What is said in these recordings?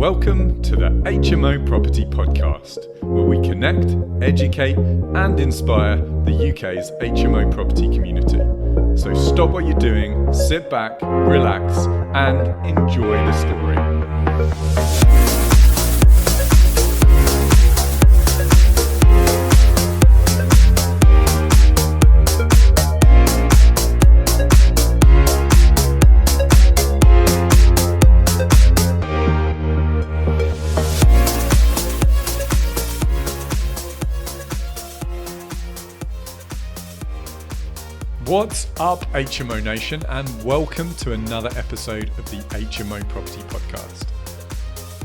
Welcome to the HMO Property Podcast, where we connect, educate, and inspire the UK's HMO property community. So stop what you're doing, sit back, relax, and enjoy the story. What's up, HMO Nation, and welcome to another episode of the HMO Property Podcast.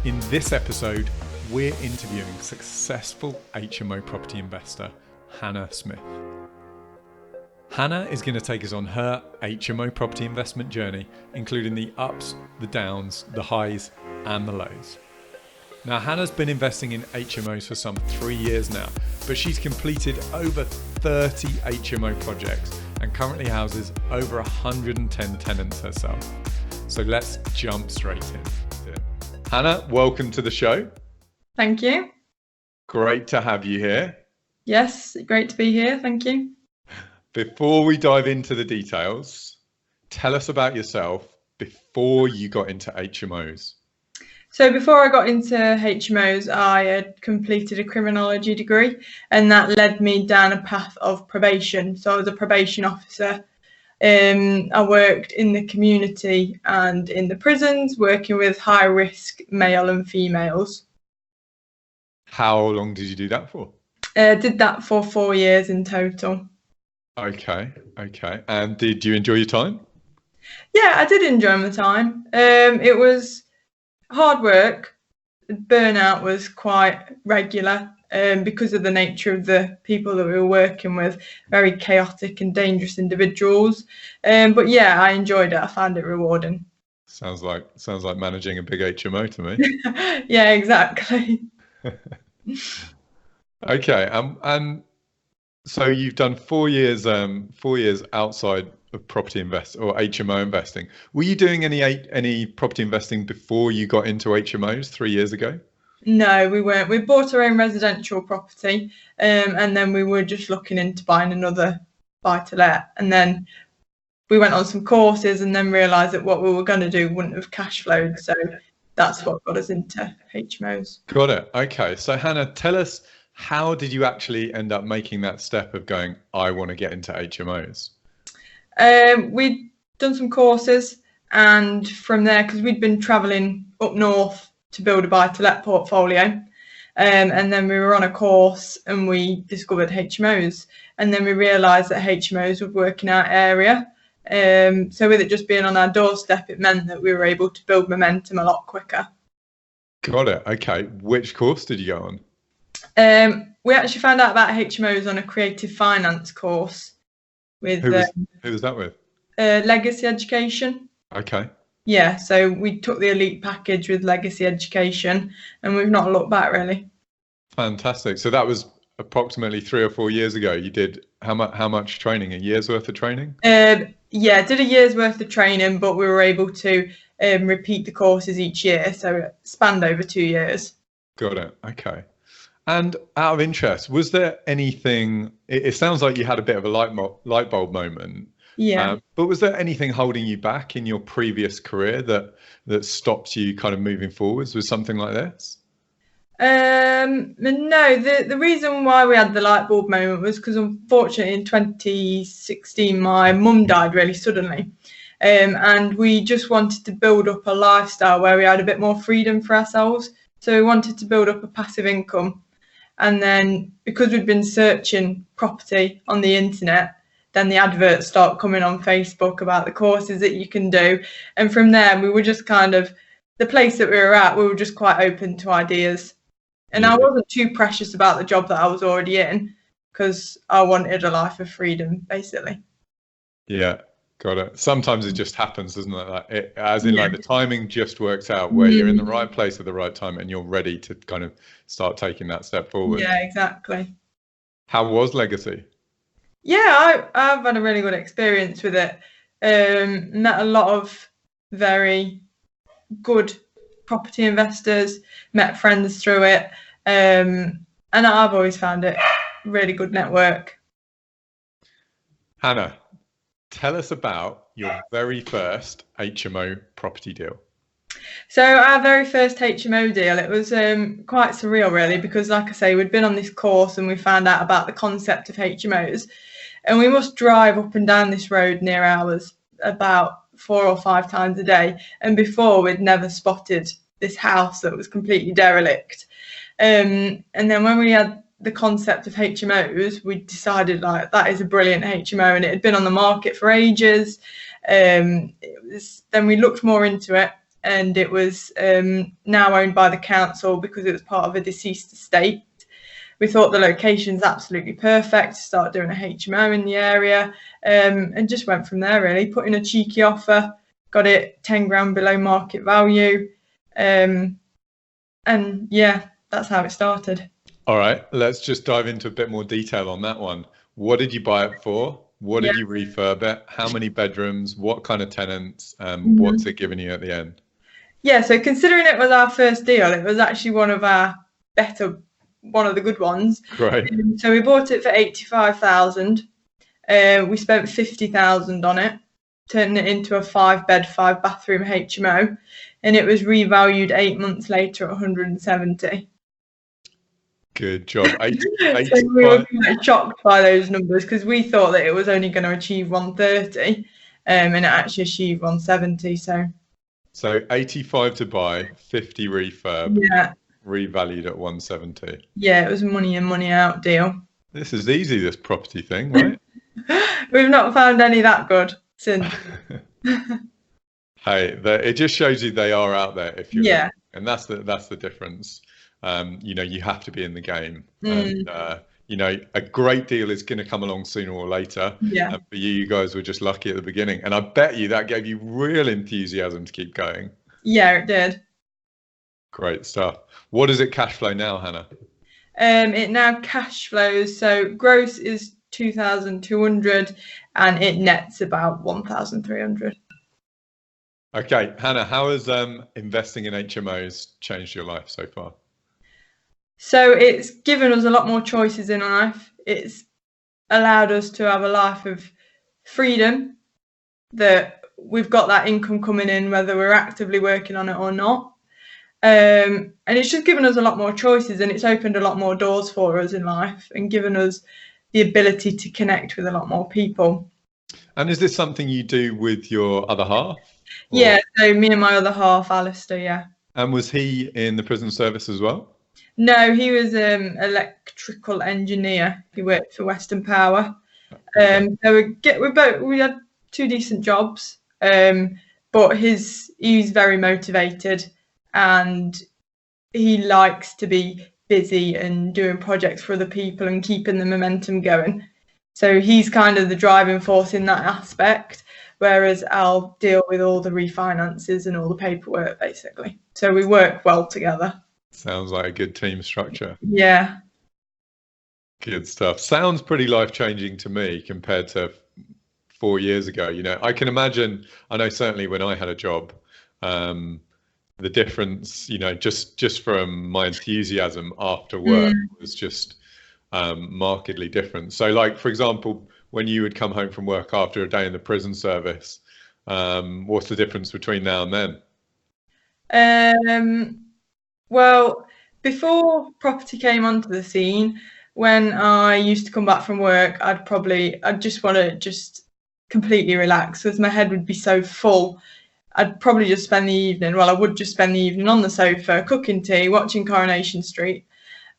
In this episode, we're interviewing successful HMO property investor, Hannah Smith. Hannah is going to take us on her HMO property investment journey, including the ups, the downs, the highs, and the lows. Now, Hannah's been investing in HMOs for some 3 years now, but she's completed over 30 HMO projects and currently houses over 110 tenants herself. So let's jump straight in. Hannah, welcome to the show. Thank you. Great to have you here. Yes, great to be here. Thank you. Before we dive into the details, tell us about yourself before you got into HMOs. So before I got into HMOs, I had completed a criminology degree, and that led me down a path of probation. So I was a probation officer. I worked in the community and in the prisons, working with high risk male and females. How long did you do that for? Did that for 4 years in total. Okay. And did you enjoy your time? Yeah, I did enjoy my time. It was hard work. Burnout was quite regular because of the nature of the people that we were working with, very chaotic and dangerous individuals. But yeah, I enjoyed it. I found it rewarding. Sounds like managing a big HMO to me. Yeah, exactly. Okay, and so you've done 4 years, 4 years outside of property or HMO investing. Were you doing any property investing before you got into HMOs 3 years ago? No, we weren't. We bought our own residential property, and then we were just looking into buying another buy-to-let. And then we went on some courses and then realised that what we were going to do wouldn't have cash flowed. So that's what got us into HMOs. Got it. Okay. So Hannah, tell us, how did you actually end up making that step of going, I want to get into HMOs? We'd done some courses, and from there, because we'd been travelling up north to build a buy-to-let portfolio, and then we were on a course and we discovered HMOs, and then we realised that HMOs would work in our area. So with it just being on our doorstep, it meant that we were able to build momentum a lot quicker. Got it. Okay. Which course did you go on? We actually found out about HMOs on a creative finance course with who was that with? Legacy Education. Okay. Yeah, so we took the elite package with Legacy Education, and we've not looked back really. Fantastic. So that was approximately 3 or 4 years ago. You did how much training? A year's worth of training? Yeah, did a year's worth of training, but we were able to repeat the courses each year, so it spanned over 2 years. Got it. Okay. And out of interest, was there anything? It sounds like you had a bit of a light bulb moment. Yeah. But was there anything holding you back in your previous career that stopped you kind of moving forwards with something like this? No, the reason why we had the light bulb moment was because unfortunately in 2016 my mum died really suddenly, and we just wanted to build up a lifestyle where we had a bit more freedom for ourselves. So we wanted to build up a passive income, and then because we'd been searching property on the internet, then the adverts start coming on Facebook about the courses that you can do. And from there, we were just kind of, the place that we were at, we were just quite open to ideas. And I wasn't too precious about the job that I was already in, because I wanted a life of freedom, basically. Yeah, got it. Sometimes it just happens, doesn't it? Like like the timing just works out where you're in the right place at the right time and you're ready to kind of start taking that step forward. Yeah, exactly. How was Legacy? Yeah, I've had a really good experience with it. Met a lot of very good property investors, met friends through it, and I've always found it a really good network. Hannah, tell us about your very first HMO property deal. So our very first HMO deal, it was quite surreal really, because like I say, we'd been on this course and we found out about the concept of HMOs, and we must drive up and down this road near ours about 4 or 5 times a day, and before we'd never spotted this house that was completely derelict. And then when we had the concept of HMOs, we decided like that is a brilliant HMO, and it had been on the market for ages. Then we looked more into it, and it was now owned by the council because it was part of a deceased estate. We thought the location's absolutely perfect to start doing a HMO in the area, and just went from there really. Put in a cheeky offer, got it 10 grand below market value, and yeah, that's how it started. All right, let's just dive into a bit more detail on that one. What did you buy it for? What did you refurb it? How many bedrooms? What kind of tenants? What's it giving you at the end? Yeah, so considering it was our first deal, it was actually one of the good ones. Right. So we bought it for 85,000. We spent 50,000 on it, turned it into a 5-bed, 5-bathroom HMO, and it was revalued 8 months later at 170. Good job. So we were quite shocked by those numbers because we thought that it was only going to achieve 130, and it actually achieved 170. So 85 to buy, 50 refurb, revalued at 170. Yeah, it was money in, money out deal. This is easy, this property thing, right? We've not found any that good since. Hey, it just shows you they are out there if you're looking, and that's the difference. You know, you have to be in the game, and you know, a great deal is going to come along sooner or later. Yeah. And for you guys were just lucky at the beginning, and I bet you that gave you real enthusiasm to keep going. Yeah, it did. Great stuff. What does it cash flow now, Hannah? It now cash flows, so gross is 2,200 and it nets about 1,300. Okay, Hannah, how has investing in HMOs changed your life so far? So it's given us a lot more choices in life. It's allowed us to have a life of freedom, that we've got that income coming in whether we're actively working on it or not. And it's just given us a lot more choices, and it's opened a lot more doors for us in life and given us the ability to connect with a lot more people. And is this something you do with your other half? Yeah, so me and my other half, Alistair, yeah. And was he in the prison service as well? No, he was electrical engineer. He worked for Western Power. So we had 2 decent jobs, but he's very motivated and he likes to be busy and doing projects for other people and keeping the momentum going. So he's kind of the driving force in that aspect, whereas I'll deal with all the refinances and all the paperwork basically. So we work well together. Sounds like a good team structure. Yeah. Good stuff. Sounds pretty life-changing to me compared to 4 years ago. You know, I can imagine, I know certainly when I had a job, the difference, you know, just from my enthusiasm after work was just markedly different. So like, for example, when you would come home from work after a day in the prison service, what's the difference between now and then? Well, before property came onto the scene, when I used to come back from work, I'd just want to completely relax because my head would be so full. I'd probably just spend the evening, I would just spend the evening on the sofa, cooking tea, watching Coronation Street.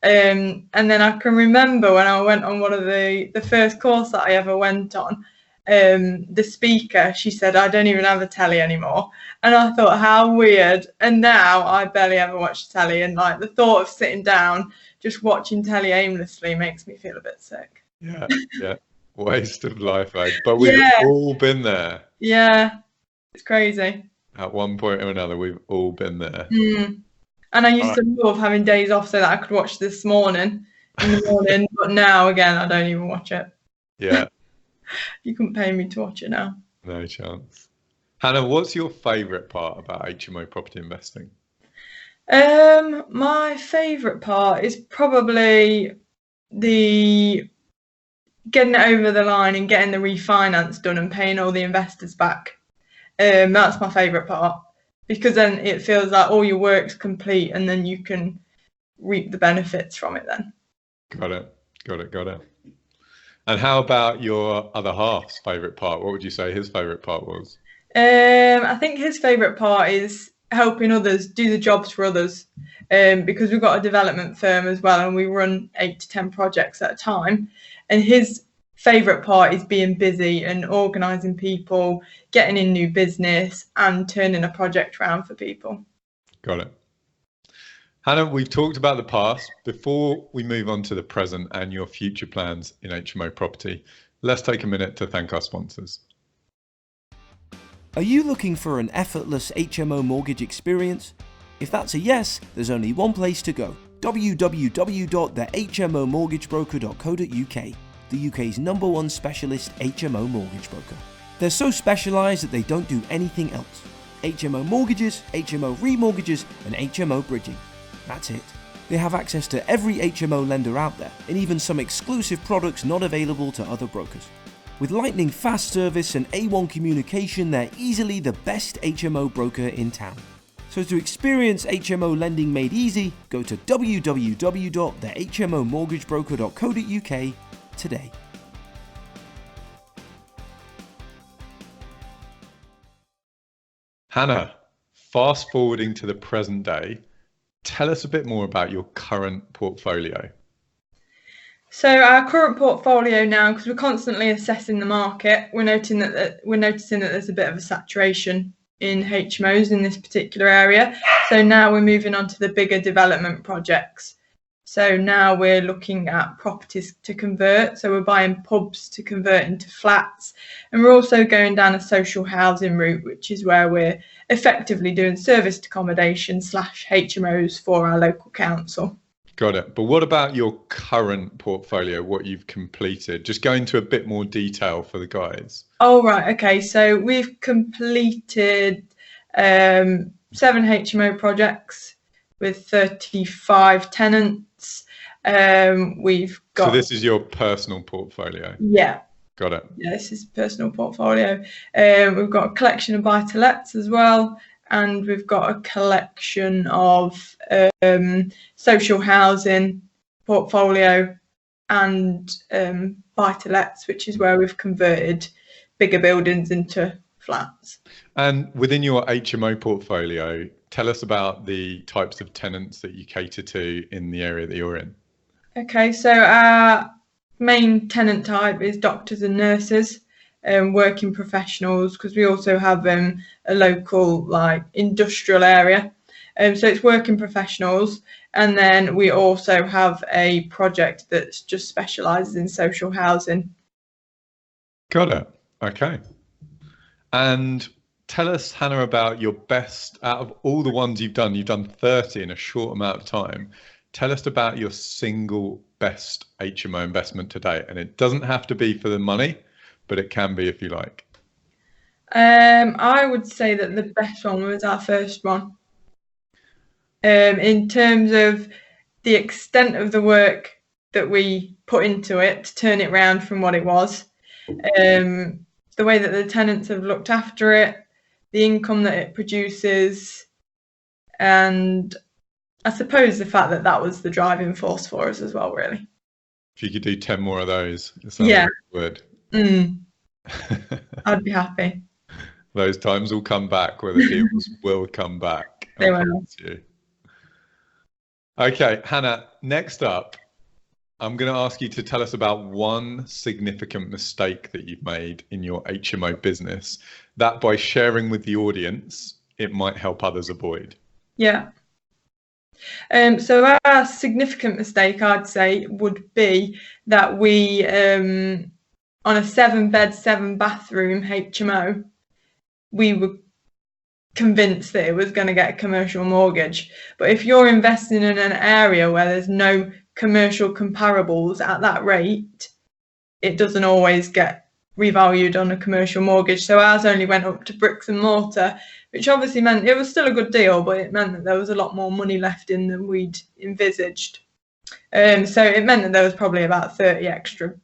And then I can remember when I went on one of the first course that I ever went on, the speaker, she said, I don't even have a telly anymore. And I thought, how weird. And now I barely ever watch telly, and like the thought of sitting down just watching telly aimlessly makes me feel a bit sick. Yeah, waste of life, but we've all been there. Yeah, it's crazy. At one point or another, we've all been there. And I used to love having days off so that I could watch This Morning in the morning, but now again I don't even watch it. Yeah. You couldn't pay me to watch it now. No chance. Hannah, what's your favourite part about HMO property investing? My favourite part is probably the getting it over the line and getting the refinance done and paying all the investors back. That's my favourite part, because then it feels like all your work's complete and then you can reap the benefits from it then. Got it. And how about your other half's favourite part? What would you say his favourite part was? I think his favourite part is helping others do the jobs for others, because we've got a development firm as well and we run 8 to 10 projects at a time, and his favourite part is being busy and organising people, getting in new business and turning a project around for people. Got it. Hannah, we've talked about the past. Before we move on to the present and your future plans in HMO property, let's take a minute to thank our sponsors. Are you looking for an effortless HMO mortgage experience? If that's a yes, there's only one place to go: www.thehmomortgagebroker.co.uk, the UK's #1 specialist HMO mortgage broker. They're so specialised that they don't do anything else. HMO mortgages, HMO remortgages and HMO bridging. That's it. They have access to every HMO lender out there, and even some exclusive products not available to other brokers. With lightning fast service and A1 communication, they're easily the best HMO broker in town. So to experience HMO lending made easy, go to www.thehmomortgagebroker.co.uk today. Hannah, fast forwarding to the present day, tell us a bit more about your current portfolio. So our current portfolio now, because we're constantly assessing the market, we're noticing that there's a bit of a saturation in HMOs in this particular area. So now we're moving on to the bigger development projects. So now we're looking at properties to convert. So we're buying pubs to convert into flats, and we're also going down a social housing route, which is where we're effectively doing serviced accommodation / HMOs for our local council. Got it. But what about your current portfolio, what you've completed? Just go into a bit more detail for the guys. Oh, right. Okay. So we've completed 7 HMO projects with 35 tenants. We've got... So this is your personal portfolio? Yeah. Got it. Yeah, this is personal portfolio. We've got a collection of buy-to-lets as well, and we've got a collection of social housing portfolio and buy-to-lets, which is where we've converted bigger buildings into flats. And within your HMO portfolio, tell us about the types of tenants that you cater to in the area that you're in. Okay, so our main tenant type is doctors and nurses, working professionals, because we also have a local industrial area. So it's working professionals, and then we also have a project that's just specialises in social housing. Got it. Okay. And tell us, Hannah, about your best, out of all the ones you've done 30 in a short amount of time. Tell us about your single best HMO investment to date. And it doesn't have to be for the money, but it can be if you like. I would say that the best one was our first one. In terms of the extent of the work that we put into it to turn it around from what it was, the way that the tenants have looked after it, the income that it produces, and I suppose the fact that that was the driving force for us as well, really. If you could do 10 more of those, it sounds yeah, like you would. I'd be happy. Those times will come back, where the deals will come back. They will. Okay, Hannah, next up, I'm going to ask you to tell us about one significant mistake that you've made in your HMO business that, by sharing with the audience, it might help others avoid. Yeah. So our significant mistake, I'd say, would be that we, on a 7-bed, 7-bathroom HMO, we were convinced that it was going to get a commercial mortgage. But if you're investing in an area where there's no commercial comparables at that rate, it doesn't always get revalued on a commercial mortgage. So ours only went up to bricks and mortar, which obviously meant it was still a good deal, but it meant that there was a lot more money left in than we'd envisaged. So it meant that there was probably about 30 extra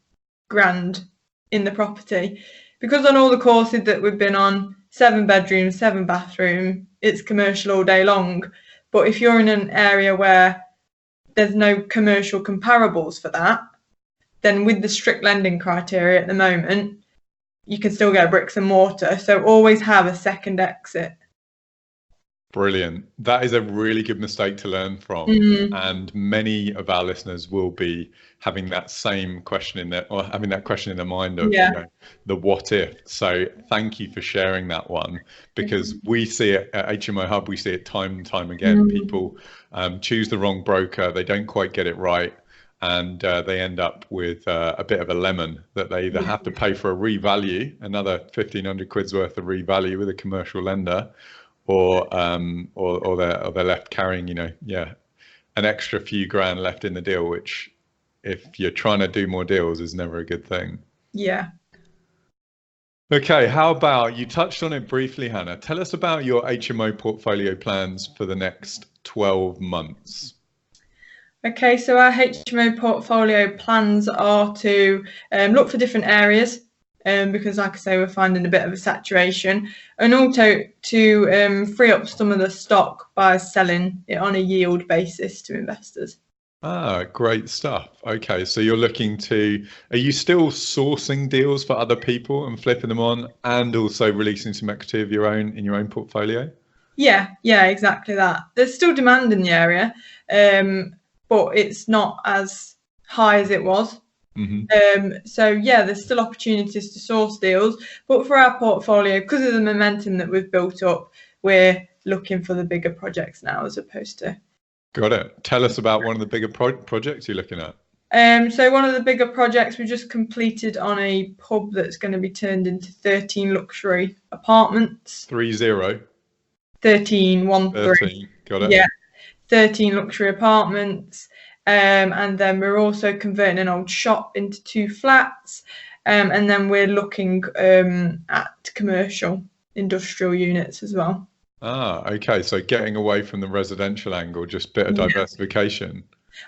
grand in the property. Because on all the courses that we've been on, 7 bedrooms, 7 bathroom, it's commercial all day long. But if you're in an area where there's no commercial comparables for that, then with the strict lending criteria at the moment, you can still get bricks and mortar. So always have a second exit. Brilliant. That is a really good mistake to learn from. And many of our listeners will be having that same question in their, or having that question in their mind of, you know, the what if. So thank you for sharing that one, because we see it at HMO Hub, we see it time and time again. People choose the wrong broker, they don't quite get it right, and they end up with a bit of a lemon that they either have to pay for a revalue, another 1,500 quid's worth of revalue with a commercial lender, or they're left carrying, you know, an extra few grand left in the deal, which if you're trying to do more deals is never a good thing. Yeah. Okay, how about, you touched on it briefly, Hannah. Tell us about your HMO portfolio plans for the next 12 months. Okay, so our HMO portfolio plans are to look for different areas, because like I say, we're finding a bit of a saturation, and also to free up some of the stock by selling it on a yield basis to investors. Ah, great stuff. Okay, so you're looking to, are you still sourcing deals for other people and flipping them on, and also releasing some equity of your own in your own portfolio? Yeah, exactly that. There's still demand in the area, but it's not as high as it was. So yeah, there's still opportunities to source deals, but for our portfolio, because of the momentum that we've built up, we're looking for the bigger projects now as opposed to. Got it. Tell us about one of the bigger projects you're looking at. So one of the bigger projects we just completed on a pub that's going to be turned into 13 luxury apartments. 13. 13. Got it. Yeah, 13 luxury apartments. And then we're also converting an old shop into 2 flats. And then we're looking at commercial industrial units as well. Ah, okay. So getting away from the residential angle, just a bit of diversification.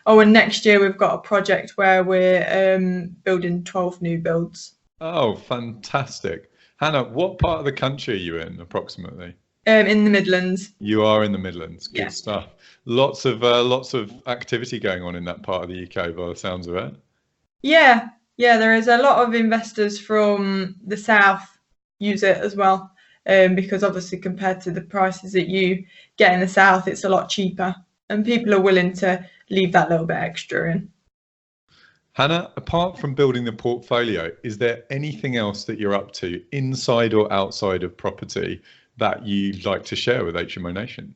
Oh, and next year we've got a project where we're building 12 new builds. Oh, fantastic. Hannah, what part of the country are you in approximately? In the Midlands. You are in the Midlands. Good stuff. Lots of activity going on in that part of the UK by the sounds of it. Yeah, there is a lot of investors from the south use it as well, because obviously compared to the prices that you get in the south, it's a lot cheaper, and people are willing to leave that little bit extra in. Hannah, apart from building the portfolio, is there anything else that you're up to inside or outside of property that you'd like to share with HMO Nation?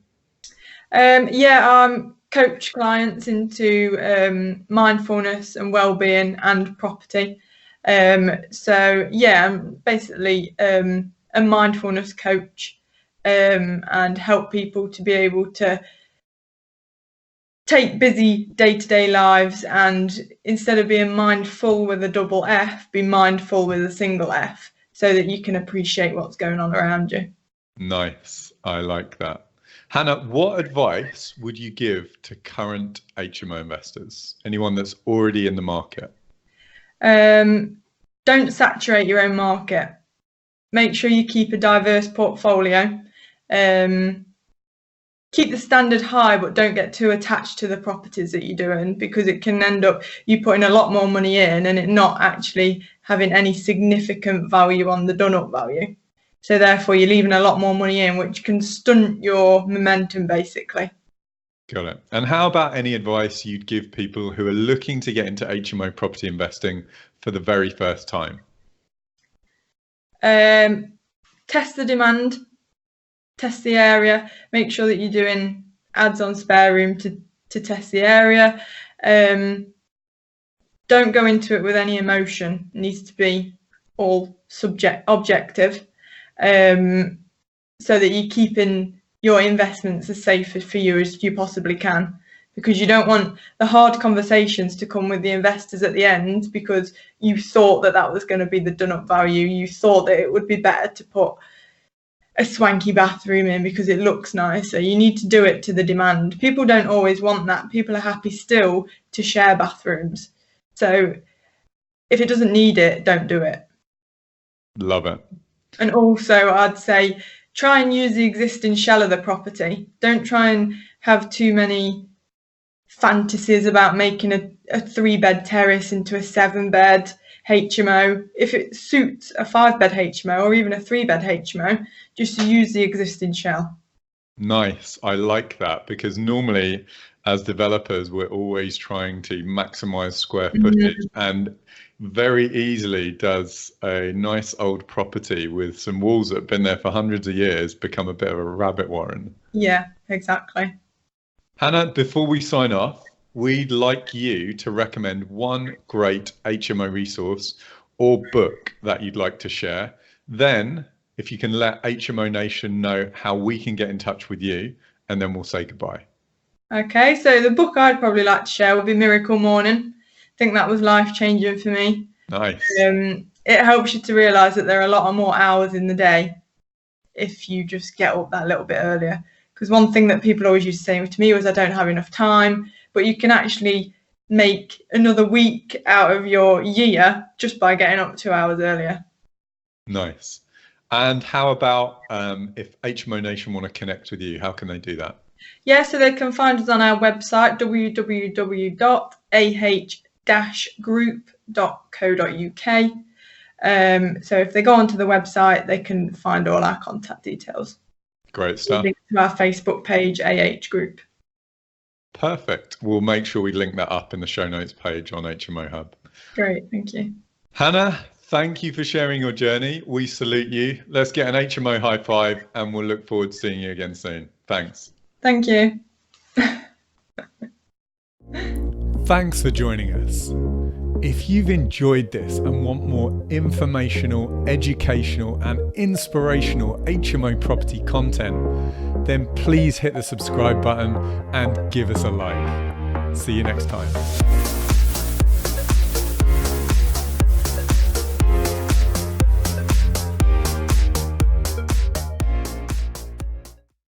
Coach clients into mindfulness and well-being and property. So yeah, I'm basically a mindfulness coach, and help people to be able to take busy day-to-day lives, and instead of being mindful with a double F, be mindful with a single F, so that you can appreciate what's going on around you. Nice. I like that. Hannah, what advice would you give to current HMO investors? Anyone that's already in the market? Don't saturate your own market. Make sure you keep a diverse portfolio. Keep the standard high, but don't get too attached to the properties that you're doing, because it can end up you putting a lot more money in and it not actually having any significant value on the done up value. So therefore you're leaving a lot more money in, which can stunt your momentum basically. Got it. And how about any advice you'd give people who are looking to get into HMO property investing for the very first time? Test the demand, test the area, make sure that you're doing ads on spare room to test the area. Don't go into it with any emotion. It needs to be all objective, so that you're keeping your investments as safe for you as you possibly can. because you don't want the hard conversations to come with the investors at the end because you thought that was going to be the done up value. You thought that it would be better to put a swanky bathroom in because it looks nicer. You need to do it to the demand. People don't always want that. People are happy still to share bathrooms. So if it doesn't need it, don't do it. Love it. And also I'd say try and use the existing shell of the property. Don't try and have too many fantasies about making a 3-bed terrace into a 7-bed HMO. If it suits a 5-bed HMO or even a 3-bed HMO, just use the existing shell. Nice. I like that, because normally as developers, we're always trying to maximize square footage, and very easily does a nice old property with some walls that have been there for hundreds of years become a bit of a rabbit warren. Yeah, exactly. Hannah, before we sign off, we'd like you to recommend one great HMO resource or book that you'd like to share. Then, if you can let HMO Nation know how we can get in touch with you, and then we'll say goodbye. Okay, so the book I'd probably like to share would be Miracle Morning. I think that was life-changing for me. Nice. It helps you to realise that there are a lot more hours in the day if you just get up that little bit earlier. Because one thing that people always used to say to me was, I don't have enough time, but you can actually make another week out of your year just by getting up 2 hours earlier. Nice. And how about if HMO Nation want to connect with you, how can they do that? Yeah, so they can find us on our website, www.ah-group.co.uk. So if they go onto the website, they can find all our contact details. Great stuff. Link to our Facebook page, AH Group. Perfect. We'll make sure we link that up in the show notes page on HMO Hub. Great, thank you. Hannah, thank you for sharing your journey. We salute you. Let's get an HMO high five, and we'll look forward to seeing you again soon. Thanks. Thank you. Thanks for joining us. If you've enjoyed this and want more informational, educational and inspirational HMO property content, then please hit the subscribe button and give us a like. See you next time.